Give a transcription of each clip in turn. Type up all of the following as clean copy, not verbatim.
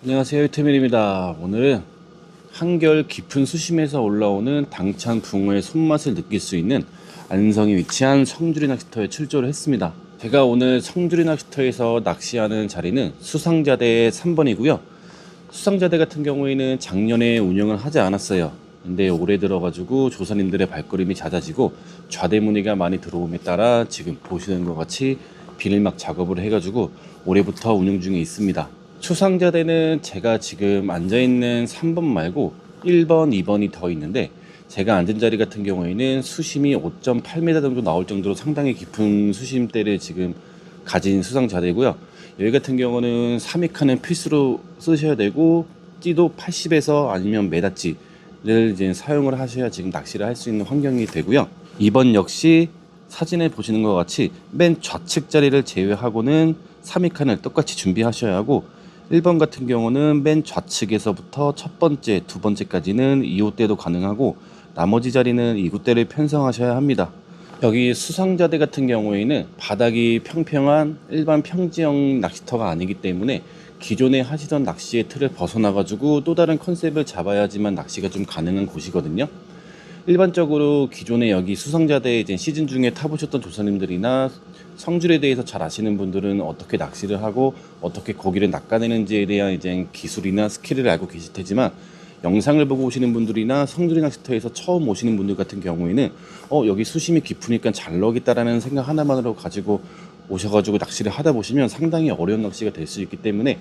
안녕하세요, 유태민입니다. 오늘은 한결 깊은 수심에서 올라오는 당찬 붕어의 손맛을 느낄 수 있는 안성에 위치한 성주리 낚시터에 출조를 했습니다. 제가 오늘 성주리 낚시터에서 낚시하는 자리는 수상자대 3번이고요. 수상자대 같은 경우에는 작년에 운영을 하지 않았어요. 근데 올해 들어가지고 조사님들의 발걸음이 잦아지고 좌대문의가 많이 들어옴에 따라 지금 보시는 것 같이 비닐막 작업을 해가지고 올해부터 운영 중에 있습니다. 수상자대는 제가 지금 앉아있는 3번 말고 1번, 2번이 더 있는데 제가 앉은 자리 같은 경우에는 수심이 5.8m 정도 나올 정도로 상당히 깊은 수심대를 지금 가진 수상자대고요. 여기 같은 경우는 3미카는 필수로 쓰셔야 되고 찌도 80에서 아니면 메다찌를 이제 사용을 하셔야 지금 낚시를 할 수 있는 환경이 되고요. 2번 역시 사진에 보시는 것 같이 맨 좌측 자리를 제외하고는 3미카를 똑같이 준비하셔야 하고 1번 같은 경우는 맨 좌측에서부터 첫 번째, 두 번째까지는 2호대도 가능하고 나머지 자리는 2호대를 편성하셔야 합니다. 여기 수상자대 같은 경우에는 바닥이 평평한 일반 평지형 낚시터가 아니기 때문에 기존에 하시던 낚시의 틀을 벗어나가지고 또 다른 컨셉을 잡아야지만 낚시가 좀 가능한 곳이거든요. 일반적으로 기존에 여기 수상자대 이제 시즌 중에 타보셨던 조사님들이나 성질에 대해서 잘 아시는 분들은 어떻게 낚시를 하고 어떻게 고기를 낚아내는지에 대한 이제 기술이나 스킬을 알고 계실 테지만 영상을 보고 오시는 분들이나 성주리 낚시터에서 처음 오시는 분들 같은 경우에는 여기 수심이 깊으니까 잘 넣겠다라는 생각 하나만으로 가지고 오셔가지고 낚시를 하다 보시면 상당히 어려운 낚시가 될 수 있기 때문에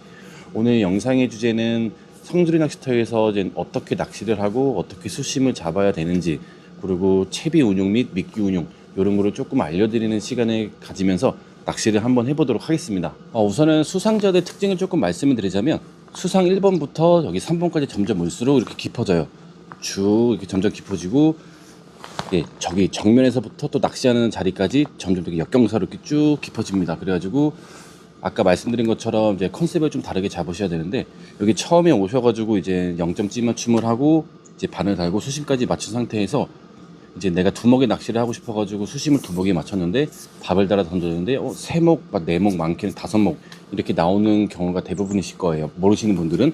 오늘 영상의 주제는 성주리 낚시터에서 이제 어떻게 낚시를 하고 어떻게 수심을 잡아야 되는지 그리고 채비 운용 및 미끼 운용 이런 거를 조금 알려드리는 시간을 가지면서 낚시를 한번 해보도록 하겠습니다. 우선은 수상자들 특징을 조금 말씀을 드리자면 수상 1번부터 여기 3번까지 점점 올수록 이렇게 깊어져요. 쭉 이렇게 점점 깊어지고 저기 정면에서부터 또 낚시하는 자리까지 점점 되게 역경사로 이렇게 쭉 깊어집니다. 그래가지고 아까 말씀드린 것처럼 이제 컨셉을 좀 다르게 잡으셔야 되는데 여기 처음에 오셔가지고 이제 0.찌 맞춤을 하고 이제 바늘 달고 수심까지 맞춘 상태에서 이제 내가 두목에 낚시를 하고 싶어가지고 수심을 두목에 맞췄는데 밥을 달아 던졌는데 세 목, 네 목, 많게는 5목 이렇게 나오는 경우가 대부분이실 거예요. 모르시는 분들은.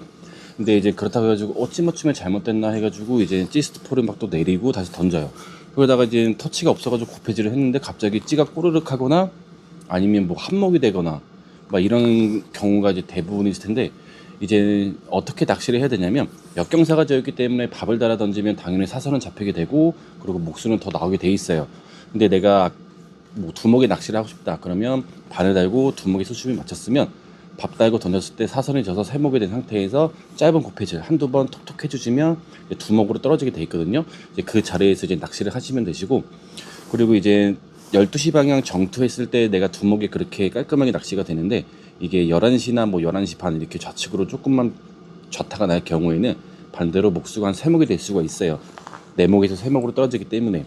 근데 이제 그렇다고 해가지고 찌 맞춤에 잘못됐나 해가지고 이제 찌스트포를 막 또 내리고 다시 던져요. 그러다가 이제 터치가 없어가지고 고패질을 했는데 갑자기 찌가 꼬르륵 하거나 아니면 뭐 한목이 되거나 막 이런 경우가 이제 대부분이실 텐데 이제 어떻게 낚시를 해야 되냐면 역경사가 져 있기 때문에 밥을 달아 던지면 당연히 사선은 잡히게 되고 그리고 목수는 더 나오게 돼 있어요. 근데 내가 뭐 두목에 낚시를 하고 싶다 그러면 바늘 달고 두목에 수심을 맞췄으면 밥 달고 던졌을 때 사선이 져서 세목이 된 상태에서 짧은 고패질 한두 번 톡톡 해주시면 두목으로 떨어지게 돼 있거든요. 이제 그 자리에서 이제 낚시를 하시면 되시고 그리고 이제 12시 방향 정투했을 때 내가 두목에 그렇게 깔끔하게 낚시가 되는데 이게 11시나 뭐 11시 반 이렇게 좌측으로 조금만 좌타가 날 경우에는 반대로 목수가 한 3목이 될 수가 있어요. 4목에서 3목으로 떨어지기 때문에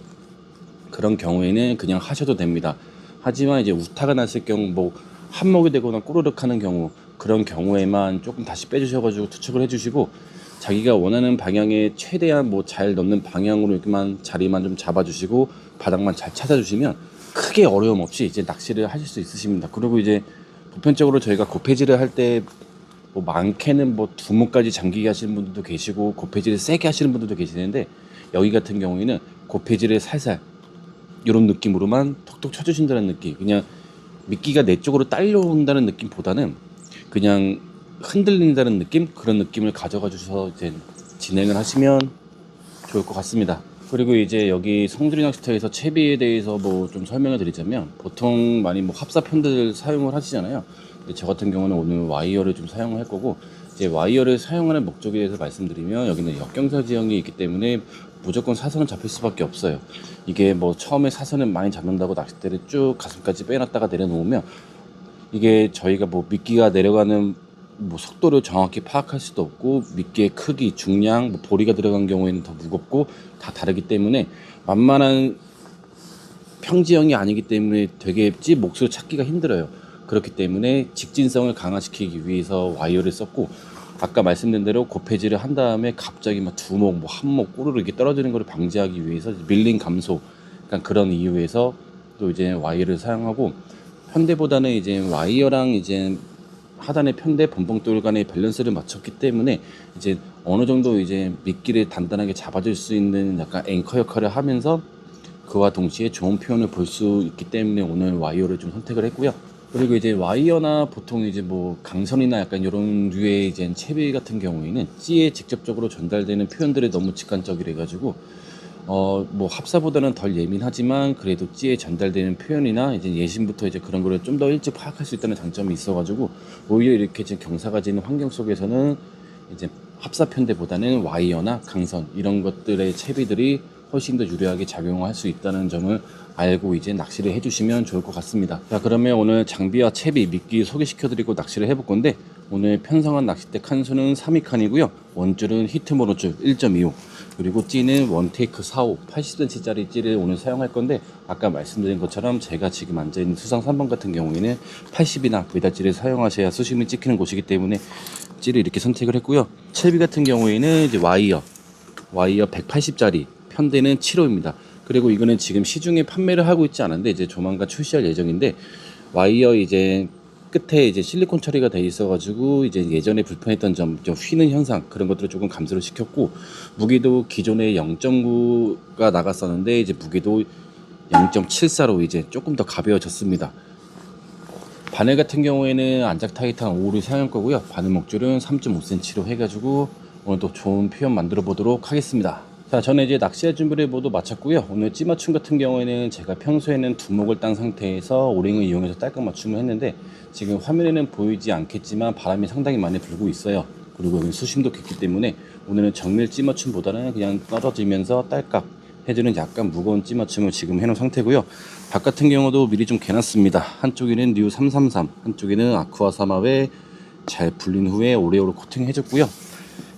그런 경우에는 그냥 하셔도 됩니다. 하지만 이제 우타가 났을 경우 뭐 한목이 되거나 꼬르륵 하는 경우 그런 경우에만 조금 다시 빼주셔가지고 투척을 해주시고 자기가 원하는 방향에 최대한 뭐 잘 넣는 방향으로 이렇게만 자리만 좀 잡아주시고 바닥만 잘 찾아주시면 크게 어려움 없이 이제 낚시를 하실 수 있으십니다. 그리고 이제 보편적으로 저희가 고패질을 할 때 뭐 많게는 뭐 두목까지 잠기게 하시는 분들도 계시고 고패질을 세게 하시는 분들도 계시는데 여기 같은 경우에는 고패질을 살살 이런 느낌으로만 톡톡 쳐주신다는 느낌 그냥 미끼가 내 쪽으로 딸려온다는 느낌보다는 그냥 흔들린다는 느낌 그런 느낌을 가져가 주셔서 이제 진행을 하시면 좋을 것 같습니다. 그리고 이제 여기 성주리 낚시터에서 채비에 대해서 뭐 좀 설명을 드리자면 보통 많이 뭐 합사편들 사용을 하시잖아요. 근데 저 같은 경우는 오늘 와이어를 좀 사용을 할 거고 이제 와이어를 사용하는 목적에 대해서 말씀드리면 여기는 역경사 지형이 있기 때문에 무조건 사선은 잡힐 수밖에 없어요. 이게 뭐 처음에 사선을 많이 잡는다고 낚싯대를 쭉 가슴까지 빼놨다가 내려놓으면 이게 저희가 뭐 미끼가 내려가는 뭐 속도를 정확히 파악할 수도 없고 미끼의 크기, 중량, 뭐 보리가 들어간 경우에는 더 무겁고 다 다르기 때문에 만만한 평지형이 아니기 때문에 되게 찌 목수를 찾기가 힘들어요. 그렇기 때문에 직진성을 강화시키기 위해서 와이어를 썼고 아까 말씀드린 대로 고패질을 한 다음에 갑자기 막 두목, 뭐 한목 꼬르르 이렇게 떨어지는 것을 방지하기 위해서 밀림 감소 그러니까 그런 이유에서 또 이제 와이어를 사용하고 현대보다는 이제 와이어랑 이제 하단의 편대 범벅돌 간의 밸런스를 맞췄기 때문에 이제 어느 정도 이제 미끼를 단단하게 잡아줄 수 있는 약간 앵커 역할을 하면서 그와 동시에 좋은 표현을 볼 수 있기 때문에 오늘 와이어를 좀 선택을 했고요. 그리고 이제 와이어나 보통 이제 뭐 강선이나 약간 이런 류의 이제 채비 같은 경우에는 찌에 직접적으로 전달되는 표현들이 너무 직관적이래 가지고 뭐 합사보다는 덜 예민하지만 그래도 찌에 전달되는 표현이나 이제 예신부터 이제 그런 거를 좀 더 일찍 파악할 수 있다는 장점이 있어가지고 오히려 이렇게 지금 경사가 지는 환경 속에서는 이제 합사 편대보다는 와이어나 강선 이런 것들의 채비들이 훨씬 더 유리하게 작용할 수 있다는 점을 알고 이제 낚시를 해주시면 좋을 것 같습니다. 자, 그러면 오늘 장비와 채비, 미끼 소개시켜드리고 낚시를 해볼 건데 오늘 편성한 낚싯대 칸수는 3위 칸이고요. 원줄은 히트 모노줄 1.25 그리고 찌는 원테이크 45 80cm 짜리 찌를 오늘 사용할 건데 아까 말씀드린 것처럼 제가 지금 앉아있는 수상 3번 같은 경우에는 80이나 V달찌를 사용하셔야 수심이 찍히는 곳이기 때문에 찌를 이렇게 선택을 했고요. 채비 같은 경우에는 이제 와이어 180짜리 편대는 7호입니다. 그리고 이거는 지금 시중에 판매를 하고 있지 않은데 이제 조만간 출시할 예정인데 와이어 이제 끝에 이제 실리콘 처리가 돼 있어가지고 이제 예전에 불편했던 점, 좀 휘는 현상 그런 것들을 조금 감소를 시켰고 무게도 기존에 0.9가 나갔었는데 이제 무게도 0.74로 이제 조금 더 가벼워졌습니다. 바늘 같은 경우에는 안작 타이탄 5를 사용할 거고요. 바늘 목줄은 3.5cm로 해가지고 오늘 또 좋은 표현 만들어 보도록 하겠습니다. 자, 저는 이제 낚시할 준비를 모두 마쳤고요. 오늘 찌 맞춤 같은 경우에는 제가 평소에는 두목을 딴 상태에서 오링을 이용해서 딸깍 맞춤을 했는데 지금 화면에는 보이지 않겠지만 바람이 상당히 많이 불고 있어요. 그리고 여기 수심도 깊기 때문에 오늘은 정밀 찌 맞춤보다는 그냥 떨어지면서 딸깍 해주는 약간 무거운 찌 맞춤을 지금 해놓은 상태고요. 박 같은 경우도 미리 좀 개놨습니다. 한쪽에는 뉴 333, 한쪽에는 아쿠아 사마에 잘 불린 후에 오레오로 코팅해줬고요.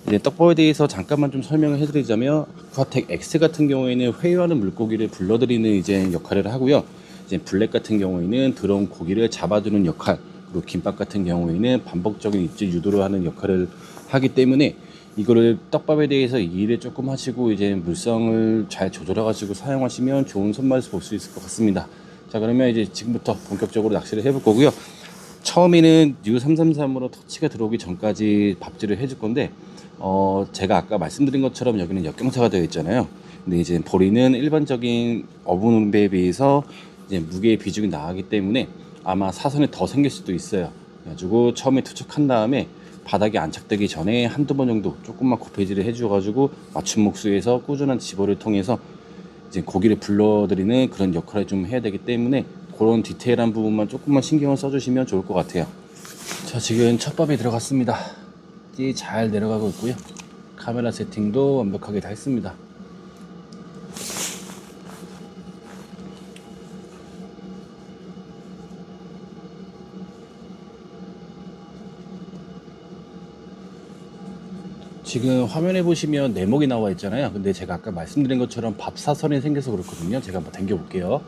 이제 떡밥에 대해서 잠깐만 좀 설명을 해드리자면 아쿠아텍 X 같은 경우에는 회유하는 물고기를 불러들이는 이제 역할을 하고요. 이제 블랙 같은 경우에는 들어온 고기를 잡아주는 역할, 그리고 김밥 같은 경우에는 반복적인 입질 유도를 하는 역할을 하기 때문에 이거를 떡밥에 대해서 이해를 조금 하시고 이제 물성을 잘 조절해 가지고 사용하시면 좋은 손맛을 볼 수 있을 것 같습니다. 자, 그러면 이제 지금부터 본격적으로 낚시를 해볼 거고요. 처음에는 뉴 333으로 터치가 들어오기 전까지 밥질을 해줄 건데 제가 아까 말씀드린 것처럼 여기는 역경사가 되어 있잖아요. 근데 이제 보리는 일반적인 어분배에 비해서 이제 무게의 비중이 나가기 때문에 아마 사선이 더 생길 수도 있어요. 그래가지고 처음에 투척한 다음에 바닥에 안착되기 전에 한두 번 정도 조금만 곱해지를 해줘가지고 맞춤 목수에서 꾸준한 집어를 통해서 이제 고기를 불러들이는 그런 역할을 좀 해야 되기 때문에 그런 디테일한 부분만 조금만 신경을 써주시면 좋을 것 같아요. 자, 지금 첫 밥이 들어갔습니다. 띠 잘 내려가고 있고요. 카메라 세팅도 완벽하게 다 했습니다. 지금 화면에 보시면 네목이 나와 있잖아요. 근데 제가 아까 말씀드린 것처럼 밥사선이 생겨서 그렇거든요. 제가 한번 당겨 볼게요.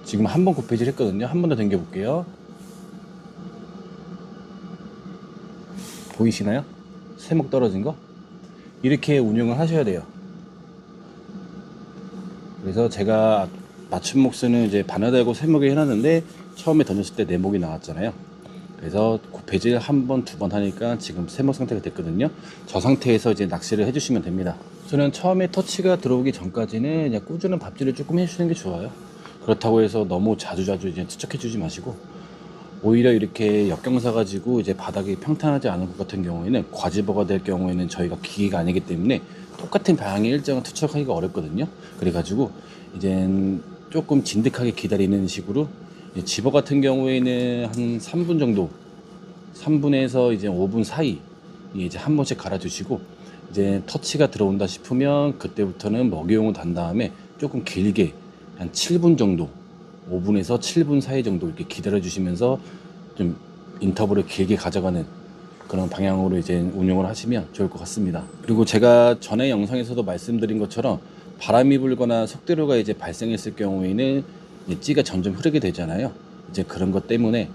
지금 한 번 곱해질 했거든요. 한 번 더 당겨 볼게요. 보이시나요? 세목 떨어진 거? 이렇게 운영을 하셔야 돼요. 그래서 제가 맞춤 목수는 이제 바늘 달고 세목에 해놨는데 처음에 던졌을 때 네목이 나왔잖아요. 그래서 곱해질 한 번, 두 번 하니까 지금 세목 상태가 됐거든요. 저 상태에서 이제 낚시를 해주시면 됩니다. 저는 처음에 터치가 들어오기 전까지는 그냥 꾸준한 밥질을 조금 해주시는 게 좋아요. 그렇다고 해서 너무 자주 이제 투척해주지 마시고 오히려 이렇게 역경사 가지고 이제 바닥이 평탄하지 않은 것 같은 경우에는 과집어가 될 경우에는 저희가 기계가 아니기 때문에 똑같은 방향의 일정을 투척하기가 어렵거든요. 그래가지고 이젠 조금 진득하게 기다리는 식으로 집어 같은 경우에는 한 3분 정도 3분에서 이제 5분 사이 이제 한 번씩 갈아주시고 이제 터치가 들어온다 싶으면 그때부터는 먹이용을 단 다음에 조금 길게 한 7분 정도 5분에서 7분 사이 정도 이렇게 기다려 주시면서 좀 인터벌을 길게 가져가는 그런 방향으로 이제 운용을 하시면 좋을 것 같습니다. 그리고 제가 전에 영상에서도 말씀드린 것처럼 바람이 불거나 속대로가 이제 발생했을 경우에는 찌가 점점 흐르게 되잖아요. 이제 그런 것 때문에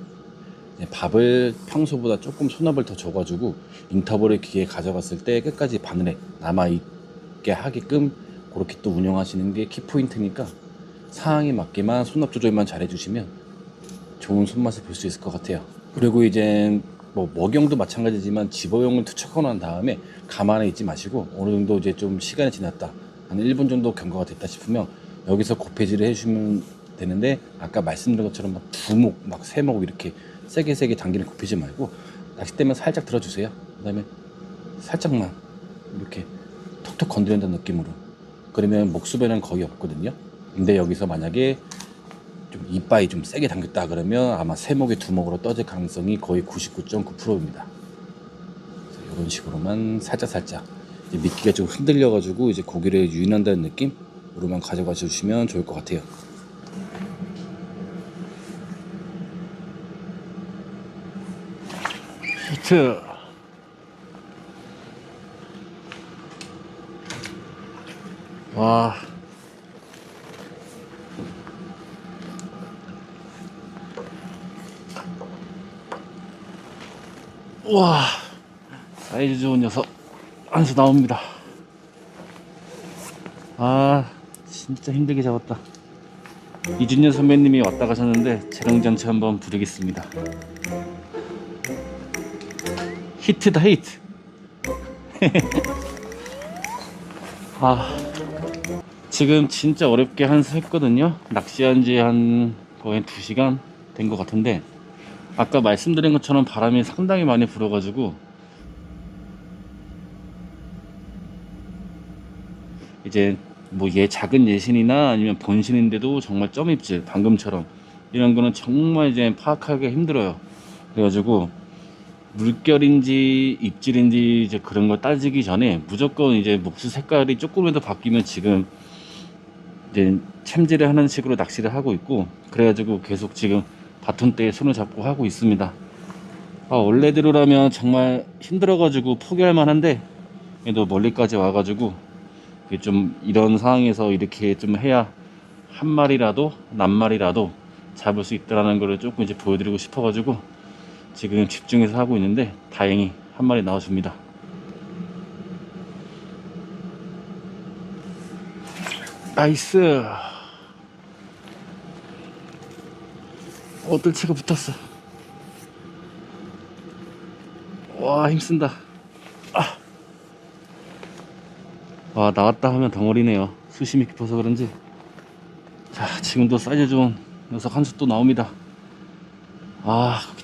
이제 밥을 평소보다 조금 손압을 더 줘가지고 인터벌을 길게 가져갔을 때 끝까지 바늘에 남아있게 하게끔 그렇게 또 운영하시는 게 키포인트니까 상황에 맞게만 손압 조절만 잘 해주시면 좋은 손맛을 볼 수 있을 것 같아요. 그리고 이제 뭐 먹용도 마찬가지지만 집어용을 투척하고 난 다음에 가만히 있지 마시고 어느 정도 이제 좀 시간이 지났다, 한 1분 정도 경과가 됐다 싶으면 여기서 고패질을 해주시면 되는데, 아까 말씀드린 것처럼 막 두목 막 세목 이렇게 세게 당기는 고패질 말고 낚싯대만 살짝 들어주세요. 그 다음에 살짝만 이렇게 톡톡 건드린다는 느낌으로. 그러면 목수배는 거의 없거든요. 근데 여기서 만약에 좀 이빨이 좀 세게 당겼다 그러면 아마 세목의 두목으로 떠질 가능성이 거의 99.9%입니다. 이런 식으로만 살짝 이제 미끼가 좀 흔들려 가지고 이제 고기를 유인한다는 느낌으로만 가져가 주시면 좋을 것 같아요. 히트. 와. 와, 사이즈 좋은 녀석 한 수 나옵니다. 아, 진짜 힘들게 잡았다. 이준현 선배님이 왔다 가셨는데 재롱잔치 한번 부르겠습니다. 히트다, 히트. 아, 지금 진짜 어렵게 한 수 했거든요. 낚시한 지 한 거의 2시간 된 것 같은데, 아까 말씀드린 것처럼 바람이 상당히 많이 불어가지고 이제 뭐 얘 작은 예신이나 아니면 본신인데도 정말 점입질 방금처럼 이런 거는 정말 이제 파악하기가 힘들어요. 그래가지고 물결인지 입질인지 이제 그런 걸 따지기 전에 무조건 이제 목수 색깔이 조금이라도 바뀌면 지금 이제 챔질을 하는 식으로 낚시를 하고 있고, 그래가지고 계속 지금 바톤대에 손을 잡고 하고 있습니다. 원래대로라면 정말 힘들어가지고 포기할 만한데 그래도 멀리까지 와가지고 좀 이런 상황에서 이렇게 좀 해야 한 마리라도 낱마리라도 잡을 수 있다라는 걸 조금 이제 보여드리고 싶어가지고 지금 집중해서 하고 있는데 다행히 한 마리 나와줍니다. 나이스. 뜰채가 붙었어. 와, 힘쓴다. 와, 나왔다 하면 덩어리네요. 수심이 깊어서 그런지. 자, 지금도 사이즈 좋은 녀석 한 수 또 나옵니다.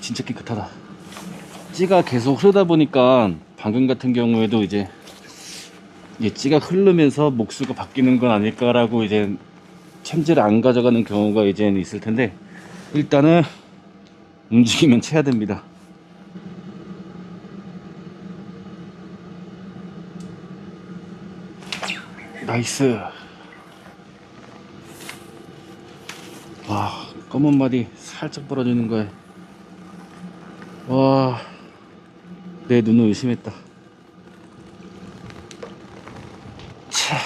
진짜 깨끗하다. 찌가 계속 흐르다 보니까 방금 같은 경우에도 이제 찌가 흐르면서 목수가 바뀌는 건 아닐까라고 이제 챔질을 안 가져가는 경우가 이제 있을 텐데, 일단은 움직이면 채야 됩니다. 나이스. 와, 검은 말이 살짝 벌어지는 거에 와, 내 눈을 의심했다. 차.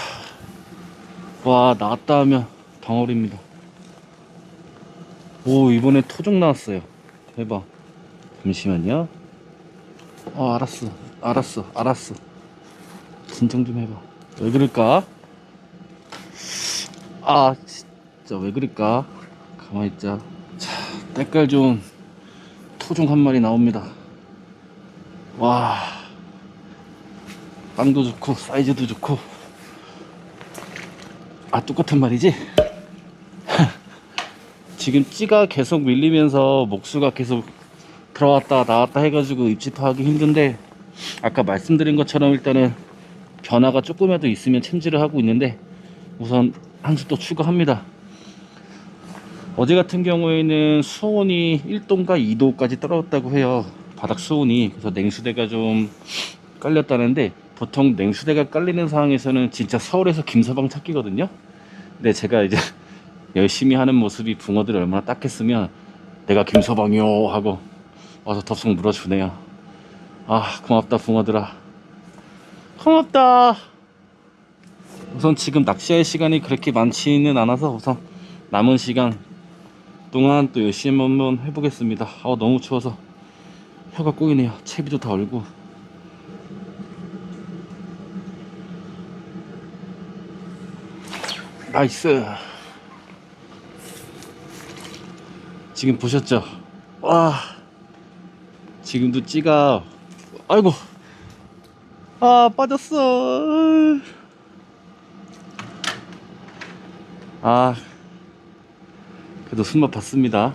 와, 나왔다 하면 덩어리입니다. 오, 이번에 토종 나왔어요. 대박. 잠시만요. 알았어. 진정 좀 해봐. 왜 그럴까? 진짜 왜 그럴까? 가만히 있자. 자, 때깔 좋은 토종 한 마리 나옵니다. 와, 빵도 좋고 사이즈도 좋고. 똑같은 말이지? 지금 찌가 계속 밀리면서 목수가 계속 들어왔다 나왔다 해가지고 입질 파악이 힘든데, 아까 말씀드린 것처럼 일단은 변화가 조금이라도 있으면 챔질을 하고 있는데 우선 한 수 또 추가합니다. 어제 같은 경우에는 수온이 1도인가 2도까지 떨어졌다고 해요. 바닥 수온이. 그래서 냉수대가 좀 깔렸다는데, 보통 냉수대가 깔리는 상황에서는 진짜 서울에서 김서방 찾기거든요. 근데 제가 이제 열심히 하는 모습이 붕어들이 얼마나 딱했으면 내가 김서방이요 하고 와서 덥석 물어주네요. 고맙다 붕어들아, 고맙다. 우선 지금 낚시할 시간이 그렇게 많지는 않아서 우선 남은 시간 동안 또 열심히 한번 해보겠습니다. 너무 추워서 혀가 꼬이네요. 채비도 다 얼고. 나이스. 지금 보셨죠? 와, 지금도 찌가, 아이고, 아, 빠졌어. 아, 그래도 손맛 봤습니다.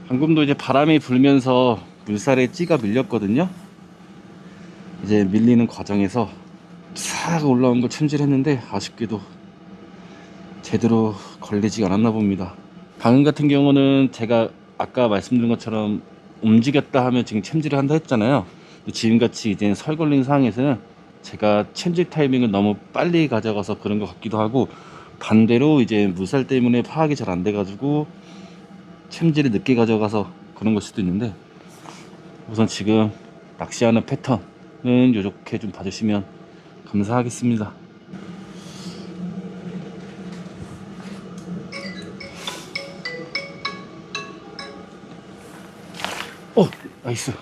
방금도 이제 바람이 불면서 물살에 찌가 밀렸거든요. 이제 밀리는 과정에서 싹 올라온 걸 챔질했는데 아쉽게도 제대로 걸리지 않았나 봅니다. 방금 같은 경우는 제가 아까 말씀드린 것처럼 움직였다 하면 지금 챔질을 한다 했잖아요. 지금같이 이제 설 걸린 상황에서는 제가 챔질 타이밍을 너무 빨리 가져가서 그런 것 같기도 하고, 반대로 이제 물살 때문에 파악이 잘 안 돼가지고 챔질을 늦게 가져가서 그런 걸 수도 있는데, 우선 지금 낚시하는 패턴은 이렇게 좀 봐주시면 감사하겠습니다. 나이스.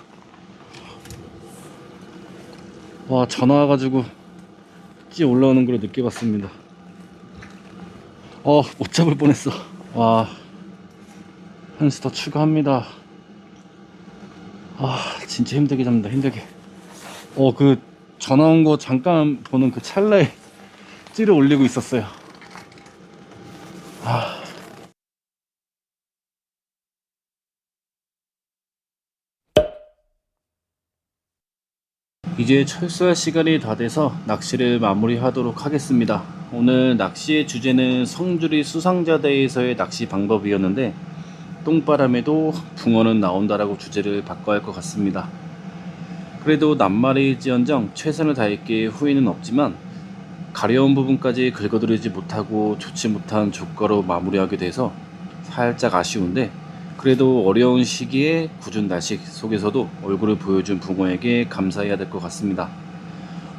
와, 전화 와가지고 찌 올라오는 걸 늦게 봤습니다. 못 잡을 뻔했어. 와, 한 수 더 추가합니다. 진짜 힘들게 잡는다, 힘들게. 그 전화 온 거 잠깐 보는 그 찰나에 찌를 올리고 있었어요. 이제 철수할 시간이 다 돼서 낚시를 마무리하도록 하겠습니다. 오늘 낚시의 주제는 성주리 수상자대에서의 낚시 방법이었는데, 똥바람에도 붕어는 나온다라고 주제를 바꿔야 할 것 같습니다. 그래도 낱말일지언정 최선을 다했기에 후회는 없지만, 가려운 부분까지 긁어들이지 못하고 좋지 못한 조과로 마무리하게 돼서 살짝 아쉬운데, 그래도 어려운 시기에 굳은 날씨 속에서도 얼굴을 보여준 붕어에게 감사해야 될 것 같습니다.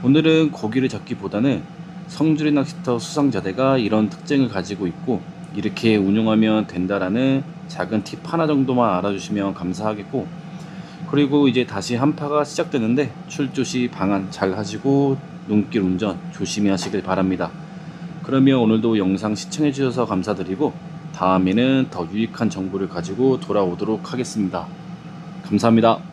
오늘은 고기를 잡기보다는 성주리 낚시터 수상자대가 이런 특징을 가지고 있고 이렇게 운용하면 된다라는 작은 팁 하나 정도만 알아주시면 감사하겠고, 그리고 이제 다시 한파가 시작되는데 출조 시 방한 잘 하시고 눈길 운전 조심히 하시길 바랍니다. 그러면 오늘도 영상 시청해 주셔서 감사드리고, 다음에는 더 유익한 정보를 가지고 돌아오도록 하겠습니다. 감사합니다.